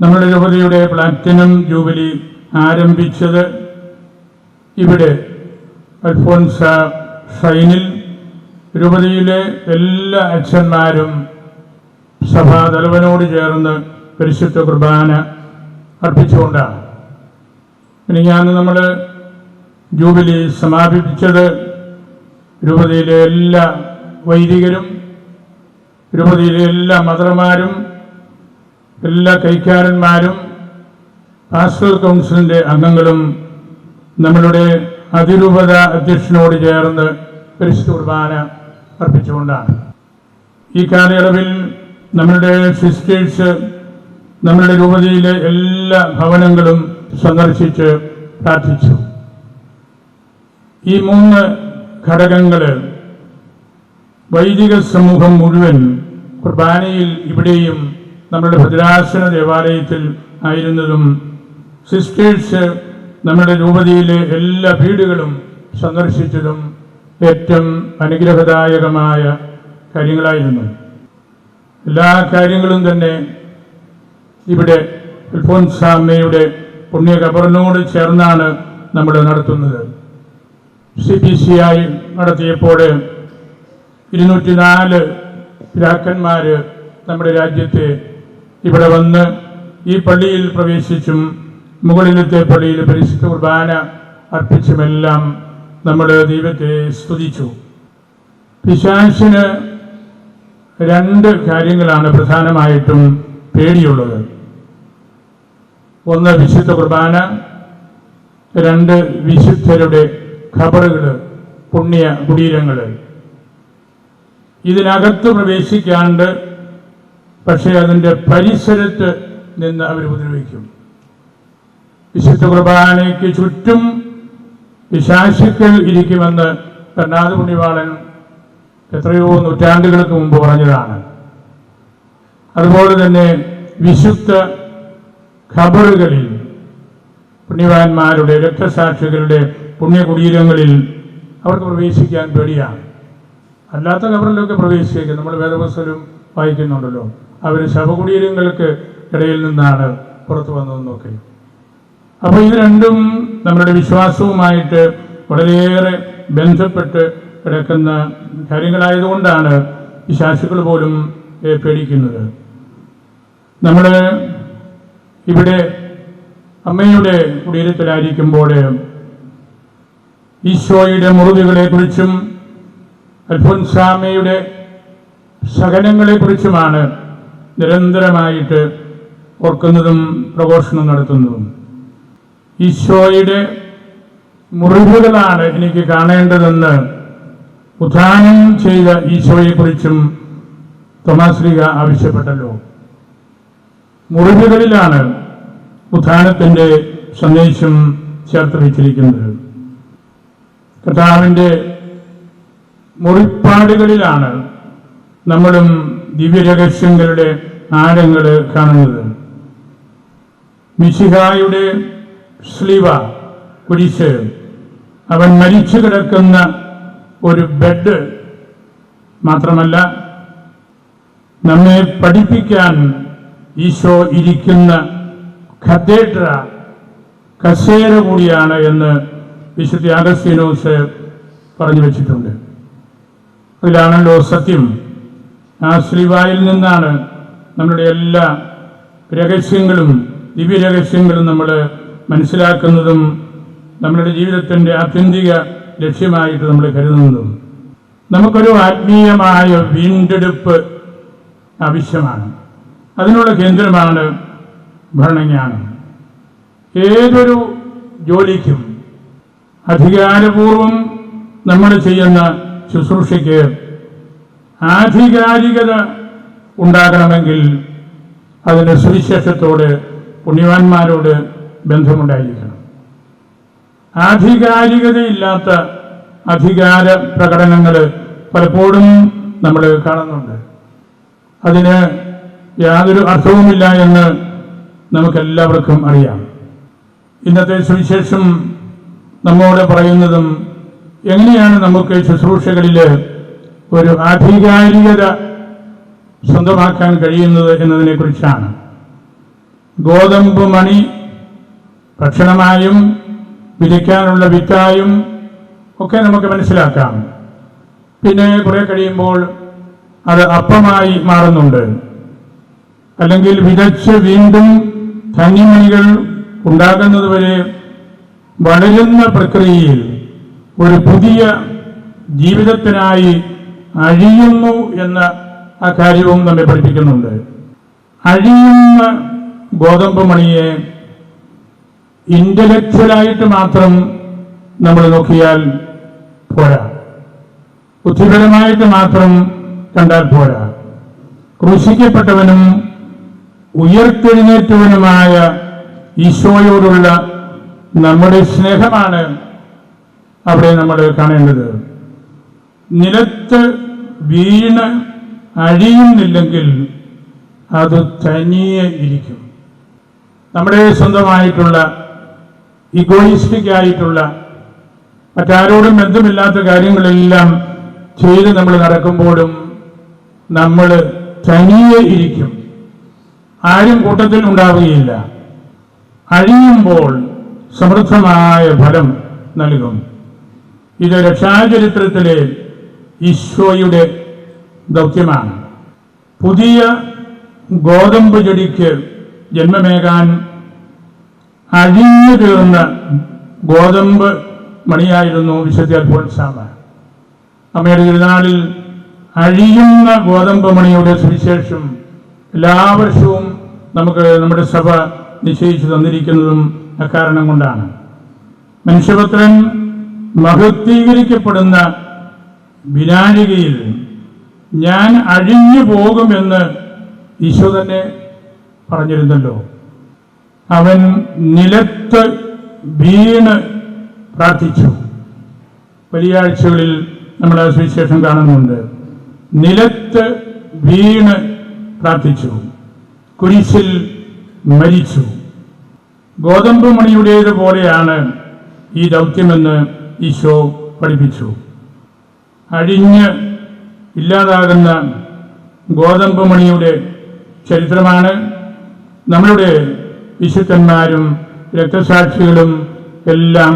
നമ്മുടെ രൂപതയുടെ platinum jubilee ആരംഭിച്ചത് ഇവിടെ അൽഫോൻസ ഷൈനിൽ രൂപതയിലെ എല്ലാ അച്ഛന്മാരും സഭാതലവനോട് ചേർന്ന് പരിശുദ്ധ കുർബാന അർപ്പിച്ചുകൊണ്ടാണ്. ഇനി നമ്മൾ ജൂബിലി സമാപിപ്പിച്ചത് രൂപതയിലെ എല്ലാ വൈദികരും രൂപതയിലെ എല്ലാ മദർമാരും എല്ലാ കൈക്കാരന്മാരും പാസ്റ്ററൽ കൗൺസിലിൻ്റെ അംഗങ്ങളും നമ്മളുടെ അതിരൂപത അധ്യക്ഷനോട് ചേർന്ന് പരിശുദ്ധ കുർബാന അർപ്പിച്ചുകൊണ്ടാണ്. ഈ കാലയളവിൽ നമ്മളുടെ സിസ്റ്റേഴ്സ് നമ്മളുടെ രൂപതയിലെ എല്ലാ ഭവനങ്ങളും സന്ദർശിച്ച് പ്രാർത്ഥിച്ചു. ഈ 3 ഘടകങ്ങൾ വൈദിക സമൂഹം മുഴുവൻ കുർബാനയിൽ ഇവിടെയും നമ്മുടെ ഭദ്രാസന ദേവാലയത്തിൽ ആയിരുന്നതും സിസ്റ്റേഴ്സ് നമ്മുടെ രൂപതയിലെ എല്ലാ വീടുകളും സന്ദർശിച്ചതും ഏറ്റവും അനുഗ്രഹദായകമായ കാര്യങ്ങളായിരുന്നു. എല്ലാ കാര്യങ്ങളും തന്നെ ഇവിടെ അൽഫോൻസാമ്മയുടെ പുണ്യകബറിനോട് ചേർന്നാണ് നമ്മൾ നടത്തുന്നത്. CPCI നടത്തിയപ്പോൾ 204 പിതാക്കന്മാർ നമ്മുടെ രാജ്യത്തെ ഇവിടെ വന്ന് ഈ പള്ളിയിൽ പ്രവേശിച്ചും മുകളിലത്തെ പള്ളിയിൽ പരിശുദ്ധ കുർബാന അർപ്പിച്ചുമെല്ലാം നമ്മൾ ദൈവത്തെ സ്തുതിച്ചു. പിശാചിന് 2 കാര്യങ്ങളാണ് പ്രധാനമായിട്ടും പേടിയുള്ളത്. 1 വിശുദ്ധ കുർബാന, 2 വിശുദ്ധരുടെ ഖബറുകൾ, പുണ്യ കുടീരങ്ങൾ. ഇതിനകത്ത് പ്രവേശിക്കാണ്ട് പക്ഷേ അതിൻ്റെ പരിസരത്ത് നിന്ന് അവർ ഉപദ്രവിക്കും. വിശുദ്ധ കുർബാനയ്ക്ക് ചുറ്റും പിശാചുക്കൾ ഇരിക്കുമെന്ന് കർണാടക പുണ്യവാളൻ എത്രയോ നൂറ്റാണ്ടുകൾക്ക് മുമ്പ് പറഞ്ഞതാണ്. അതുപോലെ തന്നെ വിശുദ്ധ ഖബറുകളിൽ പുണ്യവാന്മാരുടെ രക്തസാക്ഷികളുടെ പുണ്യകുടീരങ്ങളിൽ അവർക്ക് പ്രവേശിക്കാൻ പേടിയാണ്. അല്ലാത്ത ഖബറിലൊക്കെ പ്രവേശിക്കുക നമ്മൾ വേദപുസ്തകം വായിക്കുന്നുണ്ടല്ലോ. അവർ ശവകുടീരങ്ങൾക്ക് ഇടയിൽ നിന്നാണ് പുറത്തു വന്നതെന്നൊക്കെ. അപ്പോൾ ഇത് രണ്ടും നമ്മളുടെ വിശ്വാസവുമായിട്ട് വളരെയേറെ ബന്ധപ്പെട്ട് കിടക്കുന്ന കാര്യങ്ങളായതുകൊണ്ടാണ് ഈ ശാസ്ത്രികൾ പോലും പേടിക്കുന്നത്. നമ്മൾ ഇവിടെ അമ്മയുടെ കുടീരത്തിലായിരിക്കുമ്പോൾ ഈശോയുടെ മുറിവുകളെക്കുറിച്ചും അൽഫോൻസാമ്മയുടെ സഹനങ്ങളെക്കുറിച്ചുമാണ് നിരന്തരമായിട്ട് ഓർക്കുന്നതും പ്രഘോഷണം നടത്തുന്നതും. ഈശോയുടെ മുറിവുകളാണ് എനിക്ക് കാണേണ്ടതെന്ന് ഉദ്ധാനം ചെയ്ത ഈശോയെക്കുറിച്ചും തോമാസ് ലീഗ ആവശ്യപ്പെട്ടല്ലോ. മുറിവുകളിലാണ് ഉദ്ധാനത്തിൻ്റെ സന്ദേശം ചേർത്ത് വച്ചിരിക്കുന്നത്. കർത്താവിൻ്റെ മുറിപ്പാടുകളിലാണ് നമ്മളും ദിവ്യരഹസ്യങ്ങളുടെ ആഴങ്ങൾ കാണുന്നത്. മിശിഹായുടെ സ്ലീവ, കുരിശ്, അവൻ മരിച്ചു കിടക്കുന്ന ഒരു ബെഡ് മാത്രമല്ല, നമ്മെ പഠിപ്പിക്കാൻ ഈശോ ഇരിക്കുന്ന കത്തീഡ്ര, കസേര കൂടിയാണ് എന്ന് വിശുദ്ധ അഗസ്തീനോസ് പറഞ്ഞു വച്ചിട്ടുണ്ട്. അതിലാണല്ലോ സത്യം. ആ സ്ലീവായിൽ നിന്നാണ് നമ്മളുടെ എല്ലാ രഹസ്യങ്ങളും ദിവ്യരഹസ്യങ്ങളും നമ്മൾ മനസ്സിലാക്കുന്നതും നമ്മളുടെ ജീവിതത്തിൻ്റെ ആത്യന്തിക ലക്ഷ്യമായിട്ട് നമ്മൾ കരുതുന്നതും. നമുക്കൊരു ആത്മീയമായ വീണ്ടെടുപ്പ് ആവശ്യമാണ്. അതിനുള്ള കേന്ദ്രമാണ് ഭരണജ്ഞാനം. ഏതൊരു ജോലിക്കും അധികാരപൂർവം നമ്മൾ ചെയ്യുന്ന ശുശ്രൂഷയ്ക്ക് ആധികാരികത ഉണ്ടാകണമെങ്കിൽ അതിന് സുവിശേഷത്തോട്, പുണ്യവാന്മാരോട് ബന്ധമുണ്ടായിരിക്കണം. ആധികാരികതയില്ലാത്ത അധികാര പ്രകടനങ്ങൾ പലപ്പോഴും നമ്മൾ കാണുന്നുണ്ട്. അതിന് യാതൊരു അർത്ഥവുമില്ല എന്ന് നമുക്കെല്ലാവർക്കും അറിയാം. ഇന്നത്തെ സുവിശേഷം നമ്മോട് പറയുന്നതും എങ്ങനെയാണ് നമുക്ക് ശുശ്രൂഷകളിൽ ഒരു ആധികാരികത സ്വന്തമാക്കാൻ കഴിയുന്നത് എന്നതിനെക്കുറിച്ചാണ്. ഗോതമ്പ് മണി ഭക്ഷണമായും വിതയ്ക്കാനുള്ള വിത്തായും ഒക്കെ നമുക്ക് മനസ്സിലാക്കാം. പിന്നെ കുറെ കഴിയുമ്പോൾ അത് അപ്പമായി മാറുന്നുണ്ട്. അല്ലെങ്കിൽ വിതച്ച് വീണ്ടും ധാന്യമണികൾ ഉണ്ടാകുന്നതുവരെ വളരുന്ന പ്രക്രിയയിൽ ഒരു പുതിയ ജീവിതത്തിനായി അഴിയുന്നു എന്ന ആ കാര്യവും നമ്മെ പഠിപ്പിക്കുന്നുണ്ട്. അഴിയുന്ന ഗോതമ്പ് മണിയെ ഇന്റലക്ച്വലായിട്ട് മാത്രം നമ്മൾ നോക്കിയാൽ പോരാ, ബുദ്ധിപരമായിട്ട് മാത്രം കണ്ടാൽ പോരാ. ക്രൂശിക്കപ്പെട്ടവനും ഉയർത്തെഴുന്നേറ്റവനുമായ ഈശോയോടുള്ള നമ്മുടെ സ്നേഹമാണ് അവിടെ നമ്മൾ കാണേണ്ടത്. നിലത്ത് വീണ് അഴിയുന്നില്ലെങ്കിൽ അത് തനിയെ ഇരിക്കും. നമ്മുടെ സ്വന്തമായിട്ടുള്ള ഇഗോയിസ്റ്റിക് ആയിട്ടുള്ള മറ്റാരോടും ബന്ധമില്ലാത്ത കാര്യങ്ങളെല്ലാം ചെയ്ത് നമ്മൾ നടക്കുമ്പോഴും നമ്മൾ തനിയെ ഇരിക്കും, ആരും കൂട്ടത്തിൽ ഉണ്ടാവുകയില്ല. അഴിയുമ്പോൾ സമൃദ്ധമായ ഫലം നൽകും. ഇത് രക്ഷാചരിത്രത്തിലെ ഈശോയുടെ ദൗത്യമാണ്. പുതിയ ഗോതമ്പ് ചെടിക്ക് ജന്മമേകാൻ അഴിഞ്ഞു തീർന്ന ഗോതമ്പ് മണിയായിരുന്നു വിശുദ്ധ അൽഫോൻസാമ്മ. അമ്മയുടെ തിരുനാളിൽ അഴിയുന്ന ഗോതമ്പ് മണിയുടെ സുവിശേഷം എല്ലാ വർഷവും നമുക്ക് നമ്മുടെ സഭ നിശ്ചയിച്ചു തന്നിരിക്കുന്നതും അക്കാരണം കൊണ്ടാണ്. മനുഷ്യപുത്രൻ മഹത്വീകരിക്കപ്പെടുന്ന വിനാഴികയിൽ ഞാൻ അഴിഞ്ഞു പോകുമെന്ന് ഈശോ തന്നെ പറഞ്ഞിരുന്നല്ലോ. അവൻ നിലത്ത് വീണ് പ്രാർത്ഥിച്ചു. വെള്ളിയാഴ്ചകളിൽ നമ്മൾ ആ സുവിശേഷം കാണുന്നുണ്ട്. നിലത്ത് വീണ് പ്രാർത്ഥിച്ചു, കുരിശിൽ മരിച്ചു. ഗോതമ്പ് മണിയുടേതുപോലെയാണ് ഈ ദൗത്യമെന്ന് ഈശോ പഠിപ്പിച്ചു. അഴിഞ്ഞ് ഇല്ലാതാകുന്ന ഗോതമ്പ് മണിയുടെ ചരിത്രമാണ് നമ്മളുടെ വിശുദ്ധന്മാരും രക്തസാക്ഷികളും എല്ലാം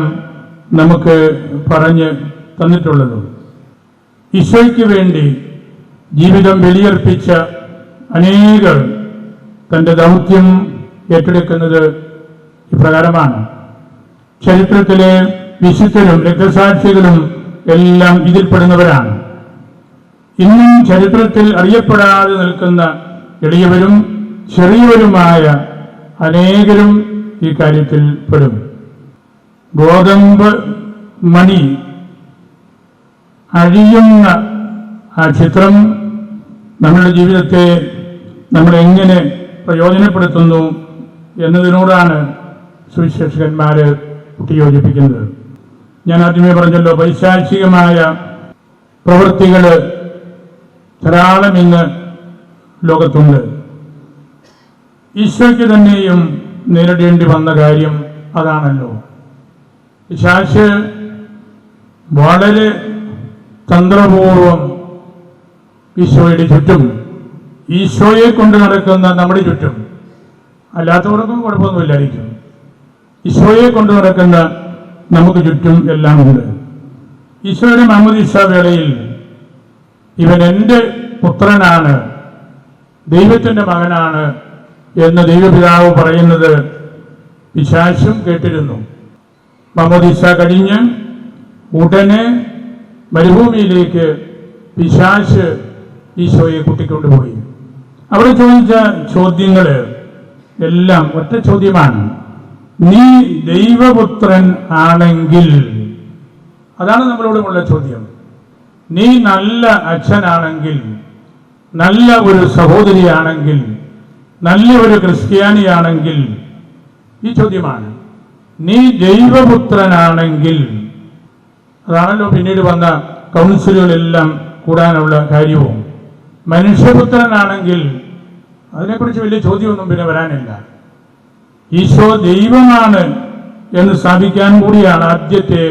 നമുക്ക് പറഞ്ഞ് തന്നിട്ടുള്ളത്. ഈശോയ്ക്ക് വേണ്ടി ജീവിതം ബലിയർപ്പിച്ച അനേകർ തൻ്റെ ദൗത്യം ഏറ്റെടുക്കുന്നത് ഇപ്രകാരമാണ്. ചരിത്രത്തിലെ വിശുദ്ധരും രക്തസാക്ഷികളും എല്ലാം ഇതിൽപ്പെടുന്നവരാണ്. ഇന്നും ചരിത്രത്തിൽ അറിയപ്പെടാതെ നിൽക്കുന്ന എളിയവരും ചെറിയവരുമായ അനേകരും ഈ കാര്യത്തിൽ പെടും. ഗോതമ്പ് മണി അഴിയുന്ന ആ ചിത്രം നമ്മുടെ ജീവിതത്തെ നമ്മൾ എങ്ങനെ പ്രയോജനപ്പെടുത്തുന്നു എന്നതിനോടാണ് സുവിശേഷകന്മാർ കൂട്ടിയോജിപ്പിക്കുന്നത്. ഞാൻ ആദ്യമേ പറഞ്ഞല്ലോ, പൈശാചികമായ പ്രവൃത്തികൾ ധാരാളം ഇന്ന് ലോകത്തുണ്ട്. ഈശോയ്ക്ക് തന്നെയും നേരിടേണ്ടി വന്ന കാര്യം അതാണല്ലോ. പിശാച് വളരെ തന്ത്രപൂർവം ഈശോയുടെ ചുറ്റും, ഈശോയെ കൊണ്ട് നടക്കുന്ന നമ്മുടെ ചുറ്റും, അല്ലാത്തവർക്കും കുഴപ്പമൊന്നുമില്ലായിരിക്കും, ഈശോയെ കൊണ്ട് നടക്കുന്ന നമുക്ക് ചുറ്റും എല്ലാം ഉണ്ട്. ഈശോയുടെ മാമോദീസ വേളയിൽ ഇവൻ എൻ്റെ പുത്രനാണ്, ദൈവത്തിൻ്റെ മകനാണ് എന്ന് ദൈവപിതാവ് പറയുന്നത് പിശാചും കേട്ടിരുന്നു. മാമോദീസ കഴിഞ്ഞ് ഉടനെ മരുഭൂമിയിലേക്ക് പിശാച് ഈശോയെ കൂട്ടിക്കൊണ്ടുപോയി. അവിടെ ചോദിച്ച ചോദ്യങ്ങൾ എല്ലാം ഒറ്റ ചോദ്യമാണ്: നീ ദൈവപുത്രൻ ആണെങ്കിൽ. അതാണ് നമ്മളോടുമുള്ള ചോദ്യം. നീ നല്ല അച്ഛനാണെങ്കിൽ, നല്ല ഒരു സഹോദരിയാണെങ്കിൽ, നല്ല ഒരു ക്രിസ്ത്യാനിയാണെങ്കിൽ, ഈ ചോദ്യമാണ്. നീ ദൈവപുത്രനാണെങ്കിൽ. അതാണല്ലോ പിന്നീട് വന്ന കൗൺസിലുകളെല്ലാം കൂടാനുള്ള കാര്യവും. മനുഷ്യപുത്രനാണെങ്കിൽ അതിനെക്കുറിച്ച് വലിയ ചോദ്യമൊന്നും പിന്നെ വരാനില്ല. ഈശോ ദൈവമാണ് എന്ന് സ്ഥാപിക്കാൻ കൂടിയാണ് ആദ്യത്തെ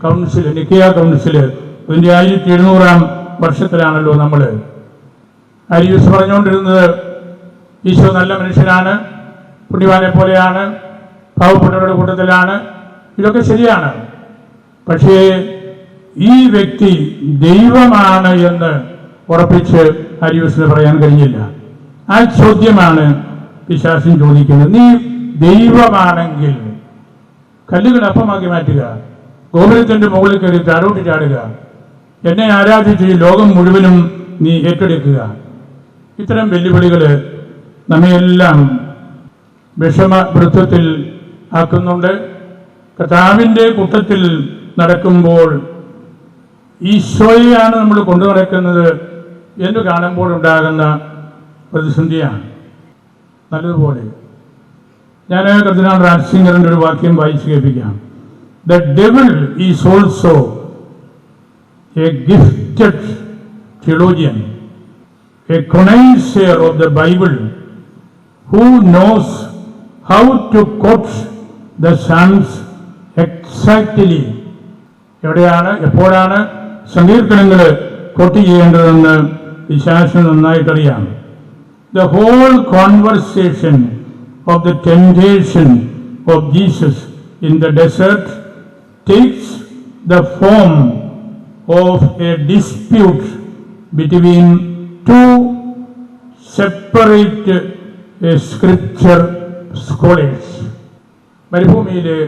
കൗൺസിൽ, നിക്കയ കൗൺസിൽ. ഇതിൻ്റെ 1700 വർഷത്തിലാണല്ലോ നമ്മൾ. അരിയൂസ് പറഞ്ഞുകൊണ്ടിരുന്നത് ഈശോ നല്ല മനുഷ്യനാണ്, പുണ്യവാനെ പോലെയാണ്, പാവപ്പെട്ടവരുടെ കൂട്ടത്തിലാണ്, ഇതൊക്കെ ശരിയാണ്. പക്ഷേ ഈ വ്യക്തി ദൈവമാണ് എന്ന് ഉറപ്പിച്ച് അരിയൂസിന് പറയാൻ കഴിഞ്ഞില്ല. ആ ചോദ്യമാണ് പിശാചൻ ചോദിക്കുന്നത്. നീ ദൈവമാണെങ്കിൽ കല്ലുകൾ അപ്പമാക്കി മാറ്റുക, ഗോപുരത്തിൻ്റെ മുകളിൽ കയറി താഴോട്ട് ചാടുക, എന്നെ ആരാധിച്ച് ഈ ലോകം മുഴുവനും നീ ഏറ്റെടുക്കുക. ഇത്തരം വെല്ലുവിളികൾ നമ്മയെല്ലാം വിഷമവൃത്തത്തിൽ ആക്കുന്നുണ്ട്. കർത്താവിൻ്റെ കൂട്ടത്തിൽ നടക്കുമ്പോൾ ഈശോയെയാണ് നമ്മൾ കൊണ്ടു നടക്കുന്നത് എന്ന് കാണുമ്പോൾ ഉണ്ടാകുന്ന പ്രതിസന്ധിയാണ്. നല്ലതുപോലെ ഞാൻ കർദിനാൾ രാജസിംഗറിൻ്റെ ഒരു വാക്യം വായിച്ചു കേൾപ്പിക്കാം. The devil is also A gifted theologian, a connoisseur of the Bible, who knows how to quote the Psalms exactly. എവിടെയാണ് എപ്പോഴാണ് സങ്കീർത്തനങ്ങൾ കോട്ട് ചെയ്യേണ്ടതെന്ന് പിശാചിന് നന്നായിട്ടറിയാം. The whole conversation of the temptation of Jesus in the desert takes the form of a dispute between two separate scripture scholars. മരുഭൂമിയിലെ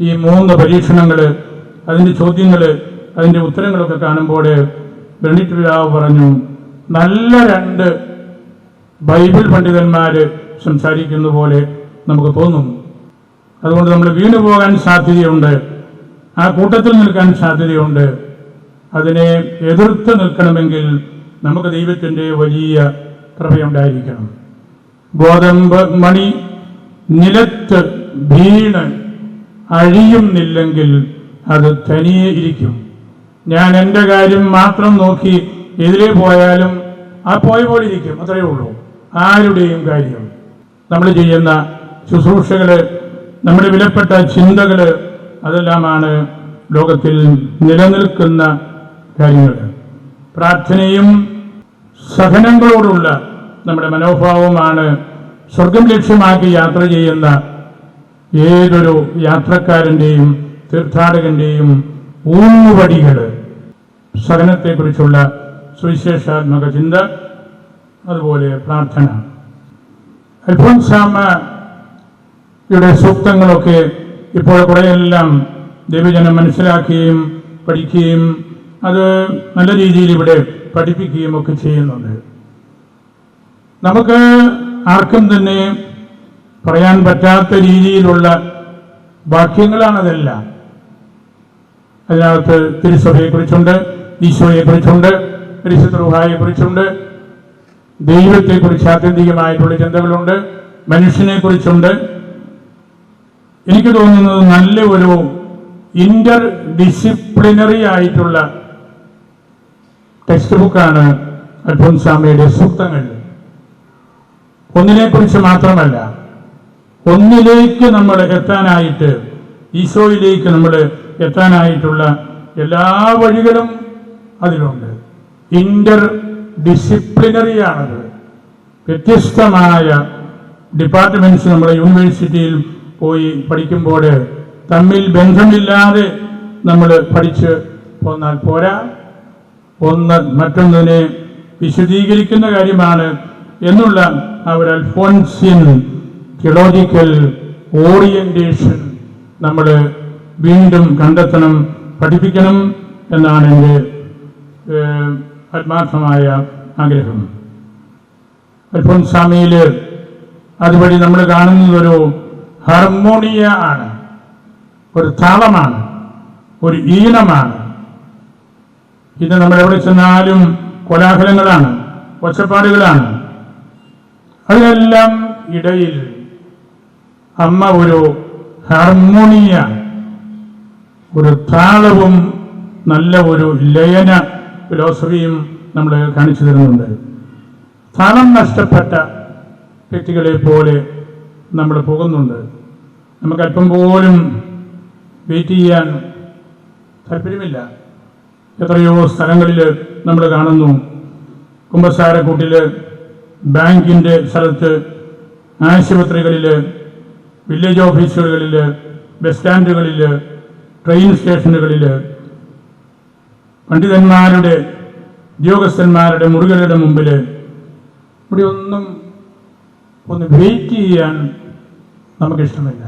ഈ 3 പരീക്ഷണങ്ങൾ, അതിൻ്റെ ചോദ്യങ്ങൾ, അതിൻ്റെ ഉത്തരങ്ങളൊക്കെ കാണുമ്പോൾ ബെനഡിക്ട് പിതാവ് പറഞ്ഞു, നല്ല 2 ബൈബിൾ പണ്ഡിതന്മാർ സംസാരിക്കുന്ന പോലെ നമുക്ക് തോന്നുന്നു. അതുകൊണ്ട് നമ്മൾ വീണു പോകാൻ സാധ്യതയുണ്ട്, ആ കൂട്ടത്തിൽ നിൽക്കാൻ സാധ്യതയുണ്ട്. അതിനെ എതിർത്ത് നിൽക്കണമെങ്കിൽ നമുക്ക് ദൈവത്തിൻ്റെ വലിയ കൃപയുണ്ടായിരിക്കണം. ഗോതമ്പ് മണി നിലത്ത് വീണ് അഴിയുന്നില്ലെങ്കിൽ അത് തനിയെ ഇരിക്കും. ഞാൻ എൻ്റെ കാര്യം മാത്രം നോക്കി എതിരെ പോയാലും ആ പോയ പോലെ ഇരിക്കും, അത്രയേ ഉള്ളൂ. ആരുടെയും കാര്യം, നമ്മൾ ചെയ്യുന്ന ശുശ്രൂഷകൾ, നമ്മുടെ വിലപ്പെട്ട ചിന്തകൾ, അതെല്ലാമാണ് ലോകത്തിൽ നിലനിൽക്കുന്ന കാര്യങ്ങൾ. പ്രാർത്ഥനയും സഹനങ്ങളോടുള്ള നമ്മുടെ മനോഭാവമാണ് സ്വർഗം ലക്ഷ്യമാക്കി യാത്ര ചെയ്യുന്ന ഏതൊരു യാത്രക്കാരൻ്റെയും തീർത്ഥാടകൻ്റെയും ഊന്നുവടികൾ. സഹനത്തെക്കുറിച്ചുള്ള സുവിശേഷാത്മക ചിന്ത, അതുപോലെ പ്രാർത്ഥന. അൽഫോൻസാമ്മയുടെ സൂക്തങ്ങളൊക്കെ ഇപ്പോൾ കുറേയെല്ലാം ദൈവജനം മനസ്സിലാക്കുകയും പഠിക്കുകയും അത് നല്ല രീതിയിൽ ഇവിടെ പഠിപ്പിക്കുകയും ഒക്കെ ചെയ്യുന്നുണ്ട്. നമുക്ക് ആർക്കും തന്നെ പറയാൻ പറ്റാത്ത രീതിയിലുള്ള വാക്യങ്ങളാണതെല്ലാം. അതിനകത്ത് തിരുസഭയെക്കുറിച്ചുണ്ട്, ഈശോയെക്കുറിച്ചുണ്ട്, പരിശുദ്ധ റൂഹായെക്കുറിച്ചുണ്ട്, ദൈവത്തെക്കുറിച്ച് ആത്യന്തികമായിട്ടുള്ള ചിന്തകളുണ്ട്, മനുഷ്യനെക്കുറിച്ചുണ്ട്. എനിക്ക് തോന്നുന്നത് നല്ല ഒരു ഇന്റർ ഡിസിപ്ലിനറി ആയിട്ടുള്ള ടെക്സ്റ്റ് ബുക്കാണ് അൽഫോൻസാമ്മയുടെ സൂക്തങ്ങൾ. ഒന്നിനെക്കുറിച്ച് മാത്രമല്ല, ഒന്നിലേക്ക് നമ്മൾ എത്താനായിട്ട്, ഈശോയിലേക്ക് നമ്മൾ എത്താനായിട്ടുള്ള എല്ലാ വഴികളും അതിലുണ്ട്. ഇന്റർ ഡിസിപ്ലിനറി ആണത്. വ്യത്യസ്തമായ ഡിപ്പാർട്ട്മെന്റ്സ് നമ്മുടെ യൂണിവേഴ്സിറ്റിയിൽ പോയി പഠിക്കുമ്പോൾ തമ്മിൽ ബന്ധമില്ലാതെ നമ്മൾ പഠിച്ച് പോന്നാൽ പോരാ, ഒന്ന് മറ്റൊന്നിനെ വിശദീകരിക്കുന്ന കാര്യമാണ് എന്നുള്ള ആ ഒരു അൽഫോൻസിയൻ തിയോളജിക്കൽ ഓറിയന്റേഷൻ നമ്മൾ വീണ്ടും കണ്ടെത്തണം, പഠിപ്പിക്കണം എന്നാണ് എൻ്റെ ആത്മാർത്ഥമായ ആഗ്രഹം. അൽഫോൻസാമ്മയിൽ അതുവഴി നമ്മൾ കാണുന്നതൊരു ഹാർമോണിയ ആണ്, ഒരു താളമാണ്, ഒരു ഈണമാണ്. ഇത് നമ്മൾ എവിടെ ചെന്നാലും കോലാഹലങ്ങളാണ്, ഒച്ചപ്പാടുകളാണ്. അതിനെല്ലാം ഇടയിൽ അമ്മ ഒരു ഹാർമോണിയ, ഒരു താളവും നല്ല ഒരു ലയന ഫിലോസഫിയും നമ്മൾ കാണിച്ചു തരുന്നുണ്ട്. താളം നഷ്ടപ്പെട്ട വ്യക്തികളെ പോലെ നമ്മൾ പോകുന്നുണ്ട്. നമുക്ക് അല്പം പോലും വെയിറ്റ് ചെയ്യാൻ താല്പര്യമില്ല. എത്രയോ സ്ഥലങ്ങളിൽ നമ്മൾ കാണുന്നു, കുമ്പസാരക്കൂട്ടിൽ, ബാങ്കിൻ്റെ സ്ഥലത്ത് ആശുപത്രികളിൽ, വില്ലേജ് ഓഫീസുകളിൽ, ബസ് സ്റ്റാൻഡുകളിൽ, ട്രെയിൻ സ്റ്റേഷനുകളിൽ പണ്ഡിതന്മാരുടെ, ഉദ്യോഗസ്ഥന്മാരുടെ മുറികളുടെ മുമ്പിൽ ഇവിടെ ഒന്ന് വെയിറ്റ് ചെയ്യാൻ നമുക്കിഷ്ടമില്ല.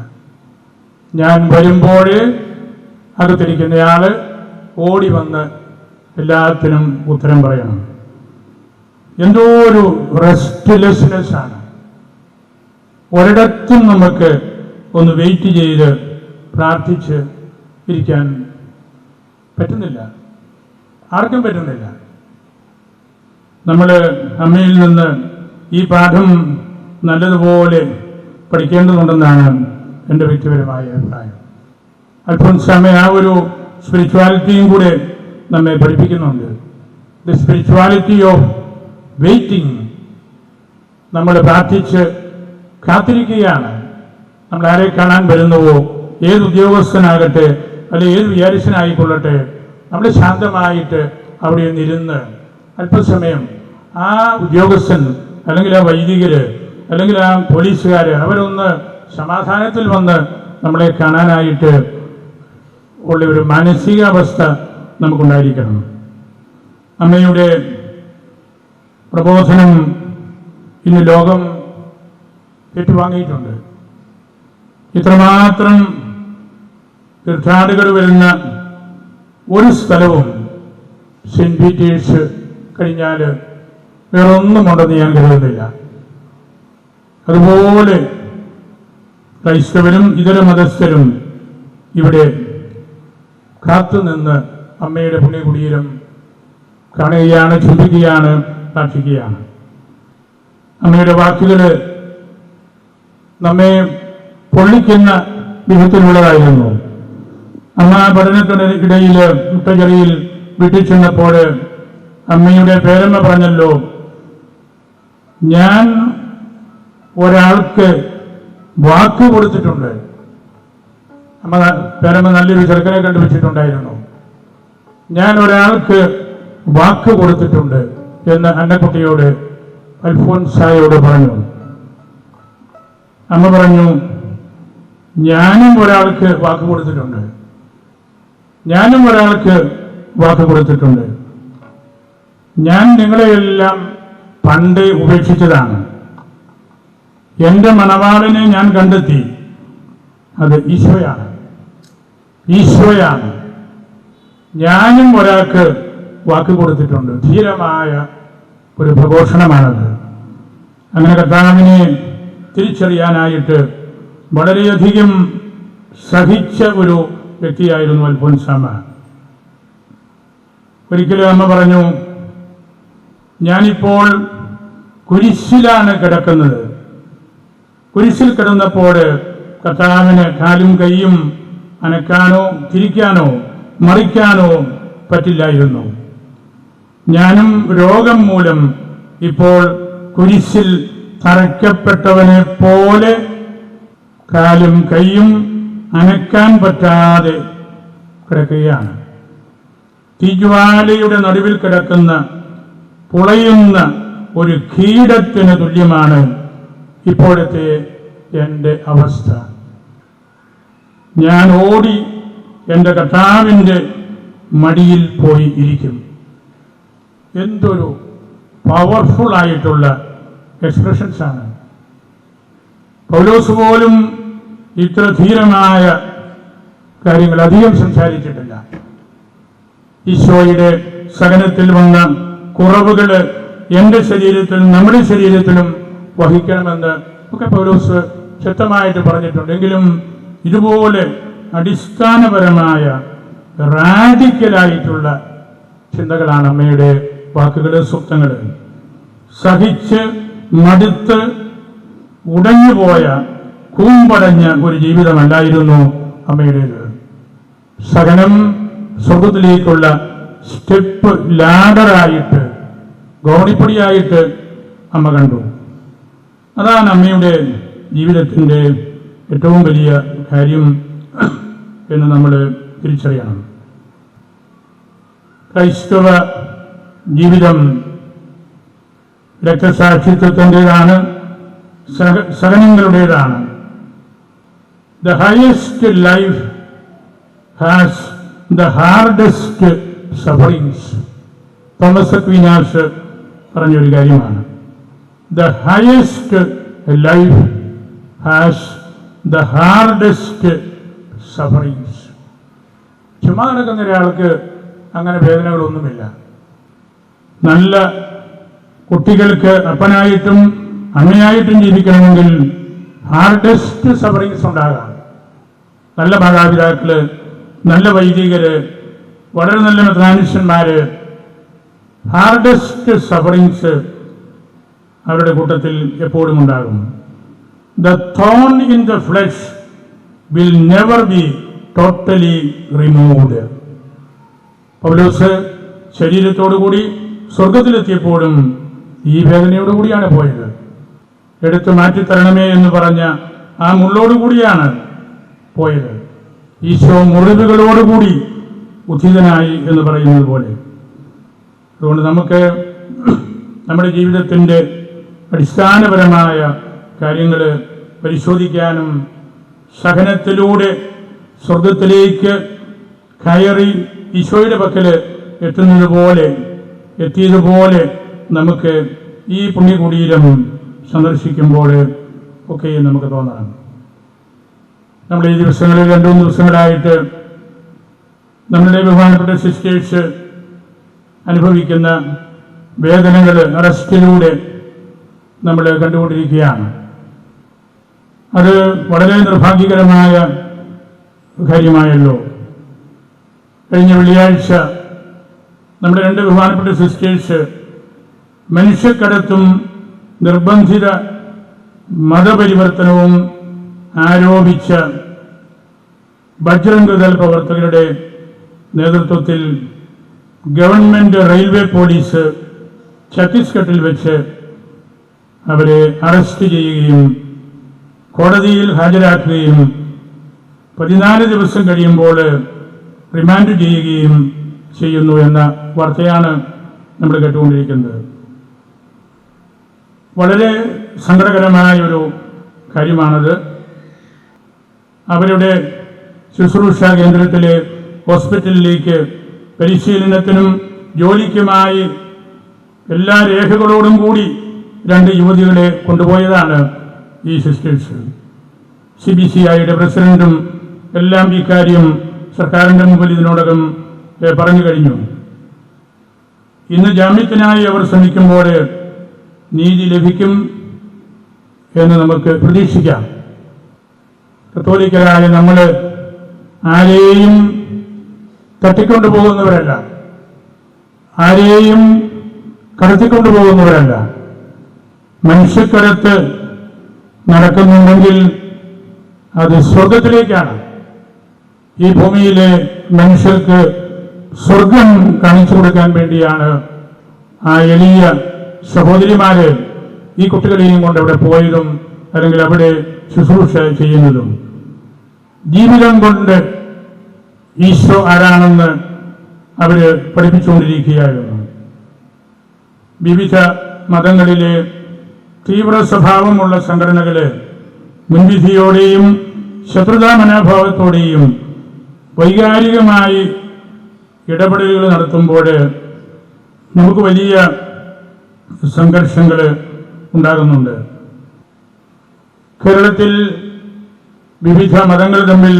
ഞാൻ വരുമ്പോൾ അകത്തിരിക്കുന്നയാൾ ഓടി വന്ന് എല്ലാത്തിനും ഉത്തരം പറയണം. എന്തോ ഒരു റെസ്റ്റ്ലെസ്നെസ് ആണ്. ഒരിടത്തും നമുക്ക് ഒന്ന് വെയിറ്റ് ചെയ്ത് പ്രാർത്ഥിച്ച് ഇരിക്കാൻ പറ്റുന്നില്ല, ആർക്കും പറ്റുന്നില്ല. നമ്മൾ അമ്മയിൽ നിന്ന് ഈ പാഠം നല്ലതുപോലെ പഠിക്കേണ്ടതുണ്ടെന്നാണ് എൻ്റെ വ്യക്തിപരമായ അഭിപ്രായം. അൽഫോൻസാമ്മ ആ ഒരു സ്പിരിച്വാലിറ്റിയും കൂടെ നമ്മെ പഠിപ്പിക്കുന്നുണ്ട്. The spirituality of waiting. നമ്മൾ പ്രാർത്ഥിച്ച് കാത്തിരിക്കുകയാണ്. നമ്മൾ ആരെ കാണാൻ വരുന്നുവോ, ഏത് ഉദ്യോഗസ്ഥനാകട്ടെ അല്ലെങ്കിൽ ഏത് വിചാരിച്ചനായിക്കൊള്ളട്ടെ, നമ്മൾ ശാന്തമായിട്ട് അവിടെ നിന്നിരുന്ന് അല്പസമയം ആ ഉദ്യോഗസ്ഥൻ അല്ലെങ്കിൽ ആ വൈദികർ അല്ലെങ്കിൽ ആ പോലീസുകാർ അവരൊന്ന് സമാധാനത്തിൽ വന്ന് നമ്മളെ കാണാനായിട്ട് ഉള്ള ഒരു മാനസികാവസ്ഥ നമുക്കുണ്ടായിരിക്കണം. അമ്മയുടെ പ്രബോധനം ഇന്ന് ലോകം ഏറ്റുവാങ്ങിയിട്ടുണ്ട്. ഇത്രമാത്രം തീർത്ഥാടകർ വരുന്ന ഒരു സ്ഥലവും സെന്റ് പീറ്റേഴ്സ് കഴിഞ്ഞാൽ വേറൊന്നുമുണ്ടെന്ന് ഞാൻ കരുതുന്നില്ല. അതുപോലെ ക്രൈസ്തവരും ഇതര മതസ്ഥരും ഇവിടെ കാത്തുനിന്ന് അമ്മയുടെ പുണ്യകുടീരം കാണുകയാണ്, ചിന്തിക്കുകയാണ്, പ്രാർത്ഥിക്കുകയാണ്. അമ്മയുടെ വാക്കുകൾ നമ്മെ പൊള്ളിക്കുന്ന വിധത്തിലുള്ളതായിരുന്നു. അമ്മ പഠനത്തിനിടയിൽ മുട്ടചെറിയിൽ വീട്ടിൽ ചെന്നപ്പോൾ അമ്മയുടെ പേരമ്മ പറഞ്ഞല്ലോ, ഞാൻ ഒരാൾക്ക് വാക്ക് കൊടുത്തിട്ടുണ്ട്. അമ്മ പേരമ്മ നല്ലൊരു ചെറുക്കനെ കണ്ടുവച്ചിട്ടുണ്ടായിരുന്നു. ഞാൻ ഒരാൾക്ക് വാക്ക് കൊടുത്തിട്ടുണ്ട് എന്ന് അന്നക്കുട്ടിയോട് അൽഫോൻസായോട് പറഞ്ഞു. അമ്മ പറഞ്ഞു, ഞാനും ഒരാൾക്ക് വാക്ക് കൊടുത്തിട്ടുണ്ട്, ഞാനും ഒരാൾക്ക് വാക്ക് കൊടുത്തിട്ടുണ്ട്. ഞാൻ നിങ്ങളെയെല്ലാം പണ്ട് ഉപേക്ഷിച്ചതാണ്. എൻ്റെ മണവാളനെ ഞാൻ കണ്ടെത്തി. അത് ഈശോയാണ്, ഈശോയാണ്. ഞാനും ഒരാൾക്ക് വാക്ക് കൊടുത്തിട്ടുണ്ട്. ധീരമായ ഒരു പ്രഘോഷണമാണത്. അങ്ങനെ കർത്താവിനെ തിരിച്ചറിയാനായിട്ട് വളരെയധികം സഹിച്ച ഒരു വ്യക്തിയായിരുന്നു അൽഫോൻസാമ്മ. ഒരിക്കലും അമ്മ പറഞ്ഞു, ഞാനിപ്പോൾ കുരിശിലാണ് കിടക്കുന്നത്. കുരിശിൽ കിടന്നപ്പോൾ കർത്താവിന് കാലും കൈയും അനക്കാനോ തിരിക്കാനോ മറിക്കാനോ പറ്റില്ലായിരുന്നു. ഞാനും രോഗം മൂലം ഇപ്പോൾ കുരിശിൽ തറയ്ക്കപ്പെട്ടവനെ പോലെ കാലും കൈയും അനക്കാൻ പറ്റാതെ കിടക്കുകയാണ്. തീജ്വാലയുടെ നടുവിൽ കിടക്കുന്ന പുളയുന്ന ഒരു കീടത്തിന് തുല്യമാണ് ഇപ്പോഴത്തെ എൻ്റെ അവസ്ഥ. ഞാൻ ഓടി എൻ്റെ കർത്താവിൻ്റെ മടിയിൽ പോയി ഇരിക്കും. എന്തൊരു പവർഫുൾ ആയിട്ടുള്ള എക്സ്പ്രഷൻസാണ്. പൗലോസ് പോലും ഇത്ര ധീരമായ കാര്യങ്ങൾ അധികം സംസാരിച്ചിട്ടില്ല. ഈശോയുടെ സഹനത്തിൽ വന്ന കുറവുകൾ എൻ്റെ ശരീരത്തിലും നമ്മുടെ ശരീരത്തിലും വഹിക്കണമെന്ന് ഒക്കെ പൗലോസ് ശക്തമായിട്ട് പറഞ്ഞിട്ടുണ്ടെങ്കിലും ഇതുപോലെ അടിസ്ഥാനപരമായ റാഡിക്കലായിട്ടുള്ള ചിന്തകളാണ് അമ്മയുടെ വാക്കുകൾ, സൂക്തങ്ങൾ. സഹിച്ച് മടുത്ത് ഉടഞ്ഞുപോയ കൂമ്പടഞ്ഞ ഒരു ജീവിതമല്ലായിരുന്നു അമ്മയുടേത്. സഹനം സ്വർഗത്തിലേക്കുള്ള സ്റ്റെപ്പ് ലാഡറായിട്ട്, ഗോണിപ്പടിയായിട്ട് അമ്മ കണ്ടു. അതാണ് അമ്മയുടെ ജീവിതത്തിൻ്റെ ഏറ്റവും വലിയ കാര്യം എന്ന് നമ്മൾ തിരിച്ചറിയണം. ക്രൈസ്തവ ജീവിതം രക്തസാക്ഷിത്വത്തിൻ്റെതാണ്, സഹനങ്ങളുടേതാണ്. The highest life has the hardest sufferings. Thomas Aquinas പറഞ്ഞൊരു കാര്യമാണ്. The highest life has the hardest sufferings. ചുമ്മാ നടക്കുന്ന ഒരാൾക്ക് അങ്ങനെ വേദനകളൊന്നുമില്ല. നല്ല കുട്ടികൾക്ക് അപ്പനായിട്ടും അമ്മയായിട്ടും ജീവിക്കണമെങ്കിൽ ഹാർഡസ്റ്റ് സഫറിങ്സ് ഉണ്ടാകാം. നല്ല മാതാപിതാക്കള്, നല്ല വൈദികര്, വളരെ നല്ല മെത്രാനിഷ്യന്മാര്, ഹാർഡസ്റ്റ് സഫറിങ്സ് അവരുടെ കൂട്ടത്തിൽ എപ്പോഴും ഉണ്ടാകും. The thorn in the flesh will never be totally removed. Paulose ശരീരത്തോടുകൂടി സ്വർഗത്തിലെത്തിയപ്പോഴും ഈ വേദനയോടുകൂടിയാണ് പോയത്. എടുത്തു മാറ്റിത്തരണമേ എന്ന് പറഞ്ഞ ആ മുള്ളോടുകൂടിയാണ് പോയത്. ഈശോ മുറിവുകളോടുകൂടി ഉദ്ധിതനായി എന്ന് പറയുന്നത് പോലെ. അതുകൊണ്ട് നമുക്ക് നമ്മുടെ ജീവിതത്തിൻ്റെ അടിസ്ഥാനപരമായ കാര്യങ്ങൾ പരിശോധിക്കാനും സഹനത്തിലൂടെ സ്വർഗത്തിലേക്ക് കയറി ഈശോയുടെ പക്കൽ എത്തിയതുപോലെ നമുക്ക് ഈ പുണ്യകുടീരം സന്ദർശിക്കുമ്പോൾ ഒക്കെ നമുക്ക് തോന്നണം. നമ്മൾ ഈ ദിവസങ്ങളിൽ 2-3 ദിവസങ്ങളായിട്ട് നമ്മളുടെ ബഹുമാനപ്പെട്ട സിസ്റ്റേഴ്സ് അനുഭവിക്കുന്ന വേദനകൾ അറസ്റ്റിലൂടെ നമ്മൾ കണ്ടുകൊണ്ടിരിക്കുകയാണ്. അത് വളരെ നിർഭാഗ്യകരമായ കാര്യമായല്ലോ. കഴിഞ്ഞ വെള്ളിയാഴ്ച നമ്മുടെ 2 ബഹുമാനപ്പെട്ട സിസ്റ്റേഴ്സ് മനുഷ്യക്കടത്തും നിർബന്ധിത മതപരിവർത്തനവും ആരോപിച്ച ബജ്രംഗ് ദൾ പ്രവർത്തകരുടെ നേതൃത്വത്തിൽ ഗവൺമെന്റ് റെയിൽവേ പോലീസ് ഛത്തീസ്ഗഡിൽ വെച്ച് അവരെ അറസ്റ്റ് ചെയ്യുകയും കോടതിയിൽ ഹാജരാക്കുകയും 14 ദിവസം കഴിയുമ്പോൾ റിമാൻഡ് ചെയ്യുകയും ചെയ്യുന്നു എന്ന വാർത്തയാണ് നമ്മൾ കേട്ടുകൊണ്ടിരിക്കുന്നത്. വളരെ സങ്കടകരമായ ഒരു കാര്യമാണത്. അവരുടെ ശുശ്രൂഷ കേന്ദ്രത്തിലെ ഹോസ്പിറ്റലിലേക്ക് പരിശീലനത്തിനും ജോലിക്കുമായി എല്ലാ രേഖകളോടും കൂടി 2 യുവതികളെ കൊണ്ടുപോയതാണ് ഈ സിസ്റ്റേഴ്സ്. CBCIയുടെ പ്രസിഡന്റും എല്ലാം ഈ കാര്യം സർക്കാരിൻ്റെ മുമ്പിൽ ഇതിനോടകം പറഞ്ഞു കഴിഞ്ഞു. ഇന്ന് ജാമ്യത്തിനായി അവർ ശ്രമിക്കുമ്പോൾ നീതി ലഭിക്കും എന്ന് നമുക്ക് പ്രതീക്ഷിക്കാം. കത്തോലിക്കരായ നമ്മൾ ആരെയും തട്ടിക്കൊണ്ടു പോകുന്നവരല്ല, ആരെയും കടത്തിക്കൊണ്ടു പോകുന്നവരല്ല. മനുഷ്യക്കടത്ത് നടക്കുന്നുണ്ടെങ്കിൽ അത് സ്വർഗത്തിലേക്കാണ്. ഈ ഭൂമിയിലെ മനുഷ്യർക്ക് സ്വർഗം കാണിച്ചു കൊടുക്കാൻ വേണ്ടിയാണ് ആ എളിയ സഹോദരിമാര് ഈ കുട്ടികളെയും കൊണ്ട് അവിടെ പോയതും അല്ലെങ്കിൽ അവിടെ ശുശ്രൂഷ ചെയ്യുന്നതും. ജീവിതം കൊണ്ട് ഈശോ ആരാണെന്ന് അവര് പഠിപ്പിച്ചുകൊണ്ടിരിക്കുകയായിരുന്നു. വിവിധ മതങ്ങളിലെ തീവ്ര സ്വഭാവമുള്ള സംഘടനകള് മുൻവിധിയോടെയും ശത്രുതാ മനോഭാവത്തോടെയും വൈകാരികമായി ഇടപെടലുകൾ നടത്തുമ്പോൾ നമുക്ക് വലിയ സംഘർഷങ്ങൾ ഉണ്ടാകുന്നുണ്ട്. കേരളത്തിൽ വിവിധ മതങ്ങൾ തമ്മിൽ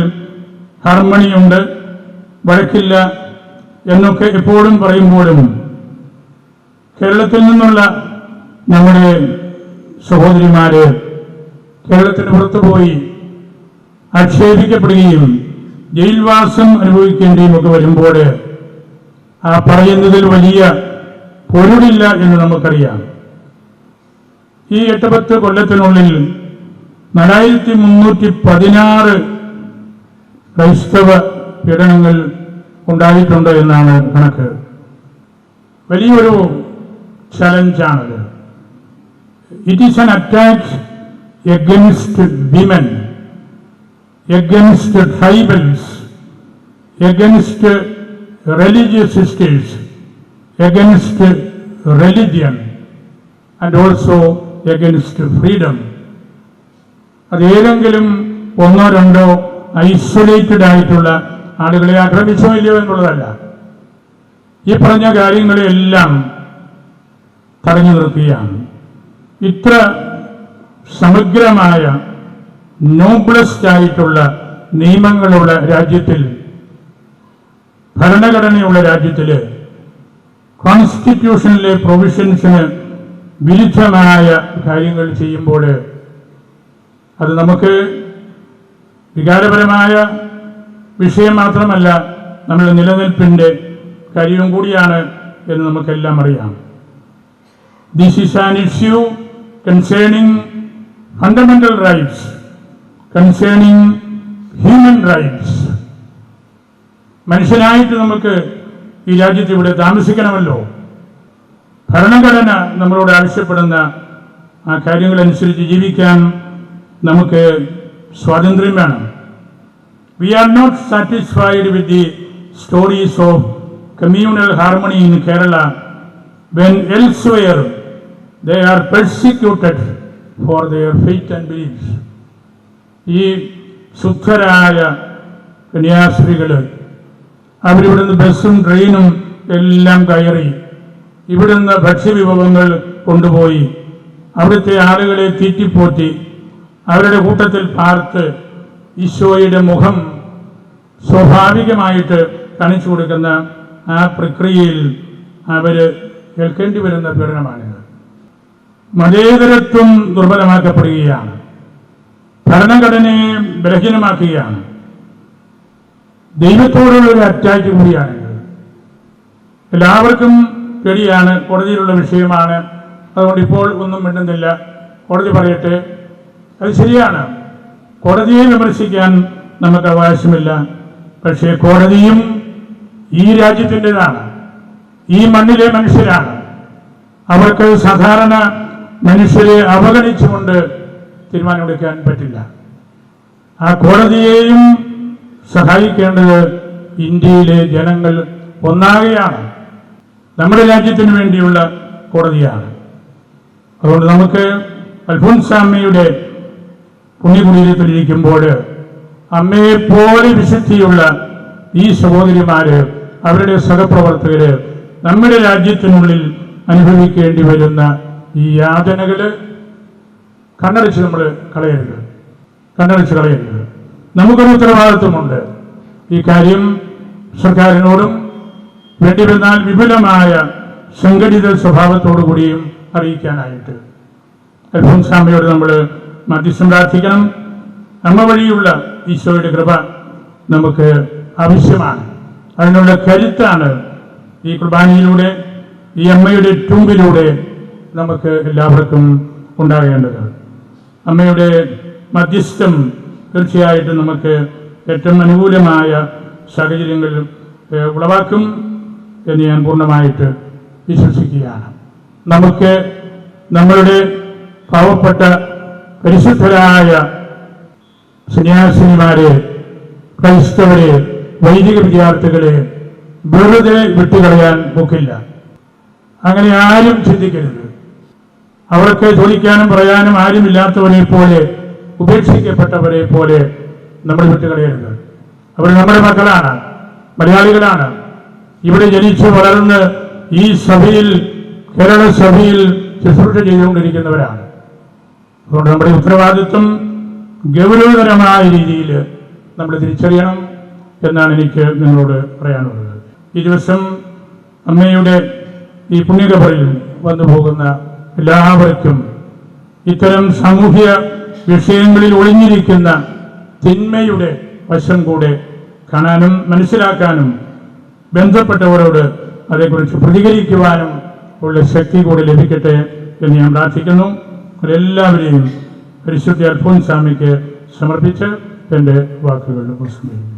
ഹാർമണിയുണ്ട്, വഴക്കില്ല എന്നൊക്കെ എപ്പോഴും പറയുമ്പോഴും കേരളത്തിൽ നിന്നുള്ള നമ്മുടെ സഹോദരിമാര് കേരളത്തിന് പുറത്തുപോയി ആക്ഷേപിക്കപ്പെടുകയും ജയിൽവാസം അനുഭവിക്കേണ്ടിയും ഒക്കെ വരുമ്പോൾ ആ പറയുന്നതിൽ വലിയ പൊരുളില്ല എന്ന് നമുക്കറിയാം. ഈ 8-10 കൊല്ലത്തിനുള്ളിൽ 4316 ക്രൈസ്തവ പീഡനങ്ങൾ ഉണ്ടായിട്ടുണ്ട് എന്നാണ് കണക്ക്. വലിയൊരു ചലഞ്ചാണത്. It is an attack against women, against tribals, against religious sisters, against religion, and also against freedom അതേതെങ്കിലും ഒന്നോ രണ്ടോ ഐസൊലേറ്റഡ് ആയിട്ടുള്ള ആളുകളെ ആക്രമിച്ചോ ഇല്ലയോ എന്നുള്ളതല്ല. ഈ പറഞ്ഞ കാര്യങ്ങളെല്ലാം തടഞ്ഞു നിർത്തുകയാണ്. ഇത്ര സമഗ്രമായ നോബ്ലസ്റ്റ് ആയിട്ടുള്ള നിയമങ്ങളുള്ള രാജ്യത്തിൽ, ഭരണഘടനയുള്ള രാജ്യത്തിൽ കോൺസ്റ്റിറ്റ്യൂഷനിലെ പ്രൊവിഷൻസിന് വിരുദ്ധമായ കാര്യങ്ങൾ ചെയ്യുമ്പോൾ അത് നമുക്ക് വികാരപരമായ വിഷയം മാത്രമല്ല, നമ്മുടെ നിലനിൽപ്പിൻ്റെ കാര്യവും കൂടിയാണ് എന്ന് നമുക്കെല്ലാം അറിയാം. This is an issue concerning fundamental rights, concerning human rights. മനുഷ്യനായിട്ട് നമുക്ക് ഈ രാജ്യത്ത് ഇവിടെ താമസിക്കണമല്ലോ. ഭരണഘടന നമ്മളോട് ആവശ്യപ്പെടുന്ന ആ കാര്യങ്ങളനുസരിച്ച് ജീവിക്കാൻ നമുക്ക് സ്വാതന്ത്ര്യം വേണം. We are not satisfied with the stories of communal harmony in Kerala when elsewhere they are persecuted for their faith and beliefs. ഈ ശുദ്ധരായ കന്യാസ്ത്രീകൾ അവരിവിടുന്ന് ബസ്സും ട്രെയിനും എല്ലാം കയറി ഇവിടുന്ന് ഭക്ഷ്യവിഭവങ്ങൾ കൊണ്ടുപോയി അവിടുത്തെ ആളുകളെ തീറ്റിപ്പോറ്റി അവരുടെ കൂട്ടത്തിൽ പാർത്ത് ഈശോയുടെ മുഖം സ്വാഭാവികമായിട്ട് കാണിച്ചു കൊടുക്കുന്ന ആ പ്രക്രിയയിൽ അവർ കേൾക്കേണ്ടി വരുന്ന പീഡനമാണിത്. മതേതരത്വം ദുർബലമാക്കപ്പെടുകയാണ്, ഭരണഘടനയെ ബലഹീനമാക്കുകയാണ്, ദൈവത്തോടുള്ള ഒരു അറ്റാക്ക് കൂടിയാണ്. എല്ലാവർക്കും പേടിയാണ്, കോടതിയിലുള്ള വിഷയമാണ്, അതുകൊണ്ട് ഇപ്പോൾ ഒന്നും മിണ്ടുന്നില്ല, കോടതി പറയട്ടെ. അത് ശരിയാണ്, കോടതിയെ വിമർശിക്കാൻ നമുക്ക് അവകാശമില്ല. പക്ഷേ കോടതിയും ഈ രാജ്യത്തിൻ്റെതാണ്, ഈ മണ്ണിലെ മനുഷ്യരാണ്. അവർക്ക് സാധാരണ മനുഷ്യരെ അവഗണിച്ചുകൊണ്ട് തീരുമാനമെടുക്കാൻ പറ്റില്ല. ആ കോടതിയെയും സഹായിക്കേണ്ടത് ഇന്ത്യയിലെ ജനങ്ങൾ ഒന്നാകെയാണ്, നമ്മുടെ രാജ്യത്തിന് വേണ്ടിയുള്ള കോടതിയാണ്. അതുകൊണ്ട് നമുക്ക് അൽഫോൻസാമ്മയുടെ പുണ്യകുടീരത്തിലിരിക്കുമ്പോൾ അമ്മയെപ്പോലെ വിശുദ്ധിയുള്ള ഈ സഹോദരിമാര്, അവരുടെ സഹപ്രവർത്തകര് നമ്മുടെ രാജ്യത്തിനുള്ളിൽ അനുഭവിക്കേണ്ടി വരുന്ന ഈ യാതനകള് കണ്ണടച്ച് നമ്മൾ കളയരുത്, കണ്ണടച്ച് കളയരുത്. നമുക്കൊരു ഉത്തരവാദിത്വമുണ്ട് ഈ കാര്യം സർക്കാരിനോടും വേണ്ടി വന്നാൽ വിപുലമായ സംഘടിത സ്വഭാവത്തോടു കൂടിയും അറിയിക്കാനായിട്ട്. അൽഫോൻസാമ്മയോട് നമ്മൾ മധ്യസ്ഥം പ്രാർത്ഥിക്കണം. അമ്മ വഴിയുള്ള ഈശോയുടെ കൃപ നമുക്ക് ആവശ്യമാണ്. അതിനുള്ള കരുത്താണ് ഈ കുർബാനയിലൂടെ, ഈ അമ്മയുടെ ടൂമ്പിലൂടെ നമുക്ക് എല്ലാവർക്കും ഉണ്ടാകേണ്ടത്. അമ്മയുടെ മധ്യസ്ഥം തീർച്ചയായിട്ടും നമുക്ക് ഏറ്റവും അനുകൂലമായ സാഹചര്യങ്ങൾ ഉളവാക്കും എന്ന് ഞാൻ പൂർണ്ണമായിട്ട് വിശ്വസിക്കുകയാണ്. നമുക്ക് നമ്മളുടെ പാവപ്പെട്ട പരിശുദ്ധരായ സന്യാസിനിമാരെ, ക്രൈസ്തവരെ, വൈദിക വിദ്യാർത്ഥികളെ വെറുതെ വിട്ടുകളയാൻ ഒക്കില്ല. അങ്ങനെ ആരും ചിന്തിക്കരുത്. അവർക്ക് ചോദിക്കാനും പറയാനും ആരുമില്ലാത്തവരെ പോലെ, ഉപേക്ഷിക്കപ്പെട്ടവരെ പോലെ നമ്മൾ വിട്ടുകളയരുത്. അവർ നമ്മുടെ മക്കളാണ്, മലയാളികളാണ്, ഇവിടെ ജനിച്ചു വളർന്ന് ഈ സഭയിൽ, കേരള സഭയിൽ ശുശ്രൂഷ ചെയ്തുകൊണ്ടിരിക്കുന്നവരാണ്. അതുകൊണ്ട് നമ്മുടെ ഉത്തരവാദിത്വം ഗൗരവതരമായ രീതിയിൽ നമ്മൾ തിരിച്ചറിയണം എന്നാണ് എനിക്ക് നിങ്ങളോട് പറയാനുള്ളത്. ഈ ദിവസം അമ്മയുടെ ഈ പുണ്യകബറിൽ വന്നു പോകുന്ന എല്ലാവർക്കും ഇത്തരം സാമൂഹ്യ വിഷയങ്ങളിൽ ഒളിഞ്ഞിരിക്കുന്ന തിന്മയുടെ വശം കൂടെ കാണാനും മനസ്സിലാക്കാനും ബന്ധപ്പെട്ടവരോട് അതേക്കുറിച്ച് പ്രതികരിക്കുവാനും ഉള്ള ശക്തി കൂടി ലഭിക്കട്ടെ എന്ന് ഞാൻ പ്രാർത്ഥിക്കുന്നു. എല്ലാവരെയും പരിശുദ്ധ അൽഫോൻസാമ്മയ്ക്ക് സമർപ്പിച്ച് എൻ്റെ വാക്കുകൾ ഉപസംഹരിക്കുന്നു.